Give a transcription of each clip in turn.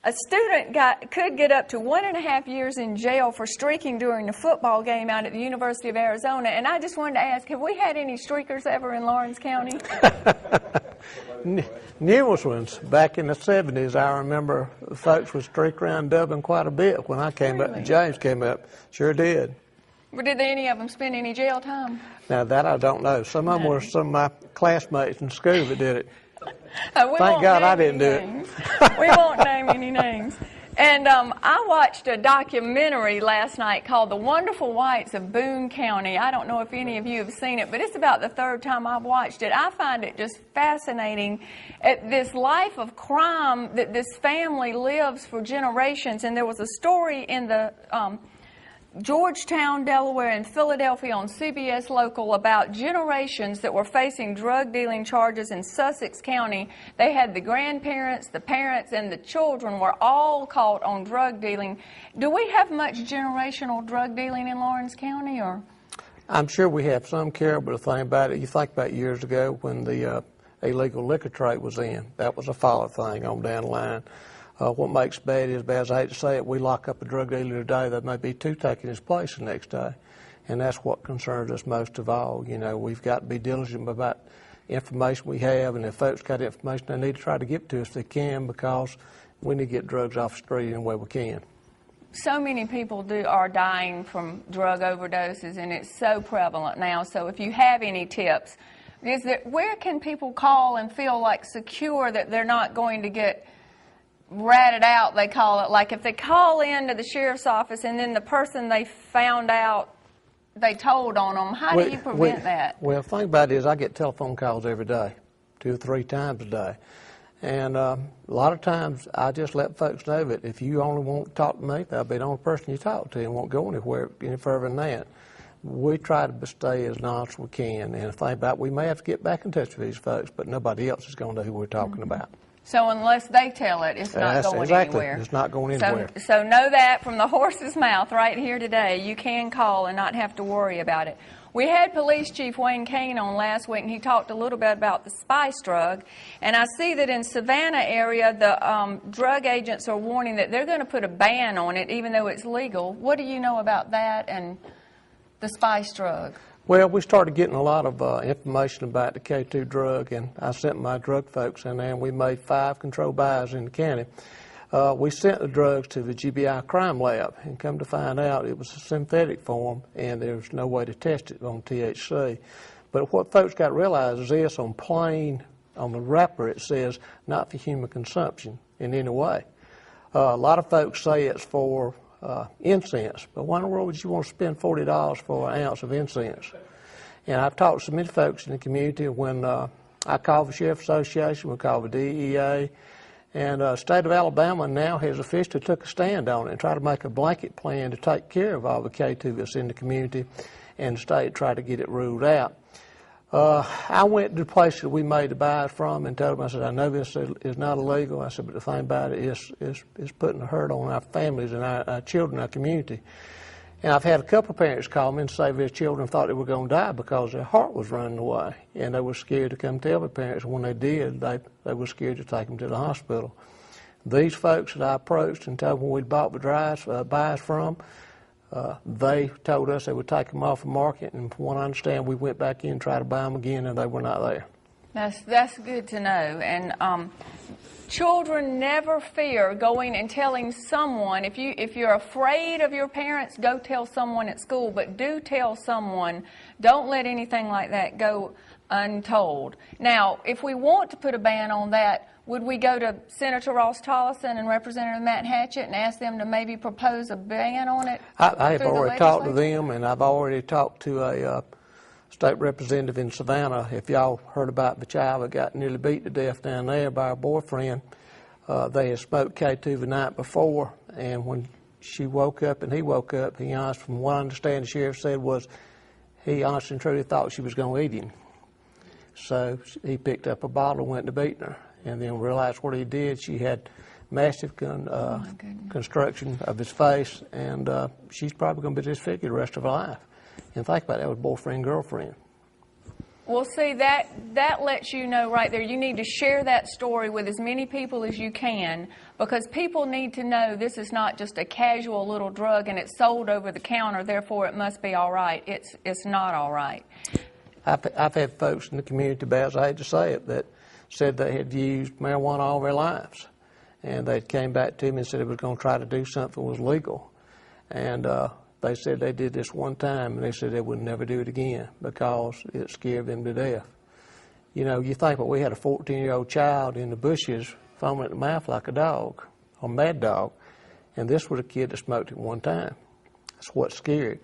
A student could get up to 1.5 years in jail for streaking during a football game out at the University of Arizona. And I just wanted to ask, have we had any streakers ever in Lawrence County? NEWSWATCH, back in the 70s, I remember folks would streak around Dublin quite a bit when I came up and James came up. Sure did. But did any of them spend any jail time? Now, that I don't know. Some of them were some of my classmates in school that did it. Thank God I didn't do it. We won't name any names. And I watched a documentary last night called The Wonderful Whites of Boone County. I don't know if any of you have seen it, but it's about the third time I've watched it. I find it just fascinating at this life of crime that this family lives for generations. And there was a story in the Georgetown, Delaware, and Philadelphia on CBS Local about generations that were facing drug dealing charges in Sussex County. They had the grandparents, the parents, and the children were all caught on drug dealing. Do we have much generational drug dealing in Lawrence County, or? I'm sure we have some, Carol, but the thing about it, you think about years ago when the illegal liquor trade was in. That was a follow thing on down the line. What makes bad is, as I hate to say it, we lock up a drug dealer today, there may be two taking his place the next day. And that's what concerns us most of all. You know, we've got to be diligent about information we have, and if folks got information they need to try to give it to us if they can, because we need to get drugs off the street any way we can. So many people are dying from drug overdoses, and it's so prevalent now. So if you have any tips, where can people call and feel like secure that they're not going to get ratted out, they call it? Like if they call in to the sheriff's office and then the person they found out they told on them, how do you prevent that? Well, the thing about it is I get telephone calls every day, 2 or 3 times a day. And a lot of times I just let folks know that if you only want to talk to me, that'll be the only person you talk to and won't go anywhere any further than that. We try to stay as honest as we can. And the thing about it, we may have to get back in touch with these folks, but nobody else is going to know who we're talking about. So unless they tell it, it's not going anywhere. It's not going anywhere. So know that from the horse's mouth right here today. You can call and not have to worry about it. We had Police Chief Wayne Kane on last week, and he talked a little bit about the spice drug. And I see that in Savannah area, the drug agents are warning that they're going to put a ban on it, even though it's legal. What do you know about that and the spice drug? Well, we started getting a lot of information about the K2 drug, and I sent my drug folks in there, and we made 5 controlled buys in the county. We sent the drugs to the GBI crime lab, and come to find out it was a synthetic form, and there was no way to test it on THC. But what folks got to realize is this: on the wrapper it says not for human consumption in any way. A lot of folks say it's for incense, but why in the world would you want to spend $40 for an ounce of incense? And I've talked to so many folks in the community. When I called the Sheriff's Association, we called the DEA, and the state of Alabama now has officially took a stand on it and tried to make a blanket plan to take care of all the K2 that's in the community, and the state tried to get it ruled out. I went to the place that we made the buys from and told them, I said, I know this is not illegal. I said, but the thing about it is putting a hurt on our families and our children, our community. And I've had a couple of parents call me and say their children thought they were going to die because their heart was running away. And they were scared to come tell their parents. When they did, they were scared to take them to the hospital. These folks that I approached and told them we'd bought the buys from, they told us they would take them off the market, and from what I understand, we went back in and tried to buy them again, and they were not there. That's good to know. And children never fear going and telling someone. If you're afraid of your parents, go tell someone at school, but do tell someone. Don't let anything like that go untold. Now, if we want to put a ban on that, would we go to Senator Ross Tollison and Representative Matt Hatchett and ask them to maybe propose a ban on it? I have already talked to them, and I've already talked to a state representative in Savannah. If y'all heard about the child that got nearly beat to death down there by her boyfriend, they had smoked K2 the night before, and when she woke up and he woke up, he honestly, from what I understand the sheriff said, was he honestly and truly thought she was going to eat him. So he picked up a bottle and went to beating her. And then realized what he did. She had massive construction of his face, and she's probably going to be disfigured the rest of her life. And think about it, that was boyfriend, girlfriend. Well, see, that lets you know right there, you need to share that story with as many people as you can, because people need to know this is not just a casual little drug and it's sold over the counter, therefore it must be all right. It's not all right. I've had folks in the community, bad as I hate to say it, that said they had used marijuana all their lives. And they came back to me and said they was going to try to do something that was legal. And they said they did this one time, and they said they would never do it again because it scared them to death. You know, you think, well, we had a 14-year-old child in the bushes foaming at the mouth like a dog, or mad dog, and this was a kid that smoked it one time. That's what's scary.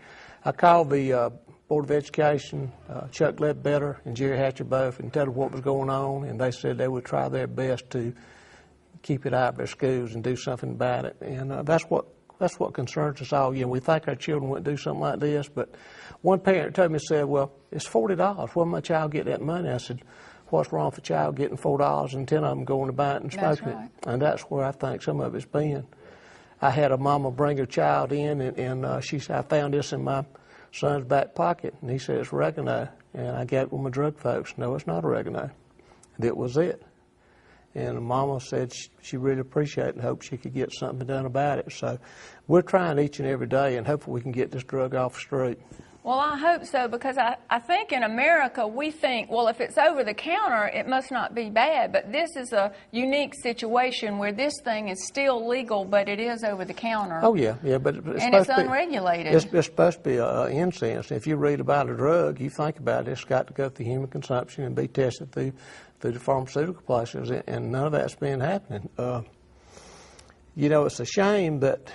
I called the Board of Education, Chuck Ledbetter and Jerry Hatcher both, and told them what was going on, and they said they would try their best to keep it out of their schools and do something about it. And that's what concerns us all. You know, we think our children wouldn't do something like this, but one parent told me, said, well, it's $40. Where my child get that money? I said, what's wrong with a child getting $4 and 10 of them going to buy it and smoking it? And that's where I think some of it's been. I had a mama bring her child in, and she said, I found this in my son's back pocket, and he said, it's oregano. And I gave it with my drug folks. No, it's not oregano. That was it. And the mama said she really appreciated it and hoped she could get something done about it. So we're trying each and every day, and hopefully we can get this drug off the street. Well, I hope so, because I think in America we think, well, if it's over the counter, it must not be bad. But this is a unique situation where this thing is still legal, but it is over the counter. Oh, yeah, but it's unregulated. It's supposed to be an incense. If you read about a drug, you think about it, it's got to go through human consumption and be tested through the pharmaceutical places, and none of that's been happening. You know, it's a shame, but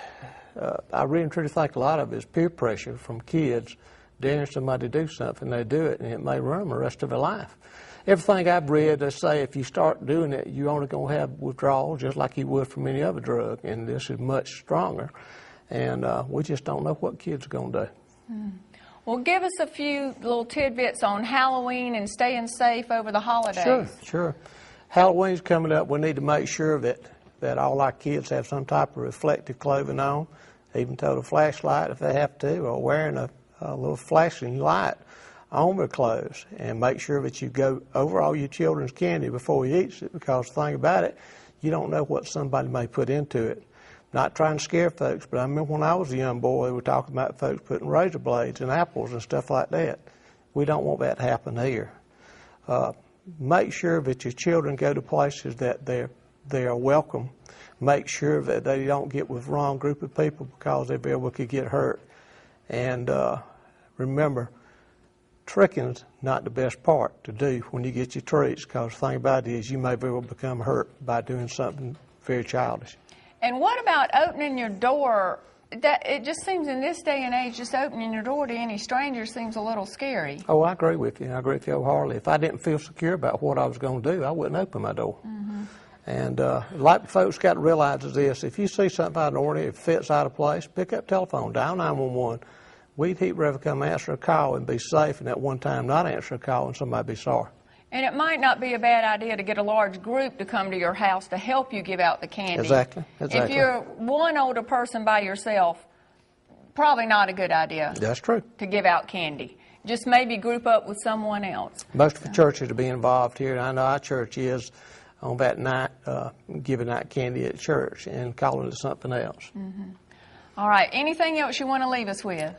I really and truly think a lot of it is peer pressure from kids daring somebody to do something. They do it, and it may ruin them the rest of their life. Everything I've read, they say if you start doing it, you're only going to have withdrawals just like you would from any other drug, and this is much stronger. And we just don't know what kids are going to do. Well, give us a few little tidbits on Halloween and staying safe over the holidays. Sure. Halloween's coming up. We need to make sure that all our kids have some type of reflective clothing on, even tote a flashlight if they have to, or wearing a little flashing light on their clothes. And make sure that you go over all your children's candy before you eat it, because the thing about it, you don't know what somebody may put into it. Not trying to scare folks, but I remember when I was a young boy, they were talking about folks putting razor blades in apples and stuff like that. We don't want that to happen here. Make sure that your children go to places that they are welcome. Make sure that they don't get with the wrong group of people, because they very well could get hurt. And remember, tricking's not the best part to do when you get your treats, because the thing about it is you may very well become hurt by doing something very childish. And what about opening your door? It just seems in this day and age, just opening your door to any stranger seems a little scary. Oh, I agree with you. I agree with you wholeheartedly. If I didn't feel secure about what I was going to do, I wouldn't open my door. And like folks got to realize is this: if you see something out of the ordinary, if it fits out of place, pick up the telephone, dial 911. We'd he'd rather come answer a call and be safe, and at one time not answer a call and somebody be sorry. And it might not be a bad idea to get a large group to come to your house to help you give out the candy. Exactly. If you're one older person by yourself, probably not a good idea. That's true. To give out candy. Just maybe group up with someone else. Most of the churches will be involved here. I know our church is on that night giving out candy at church and calling it something else. All right. Anything else you want to leave us with?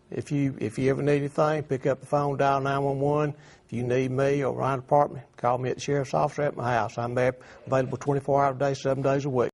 If you ever need anything, pick up the phone, dial 911. If you need me or Ryan Department, call me at the sheriff's office or at my house. I'm there, available 24 hours a day, 7 days a week.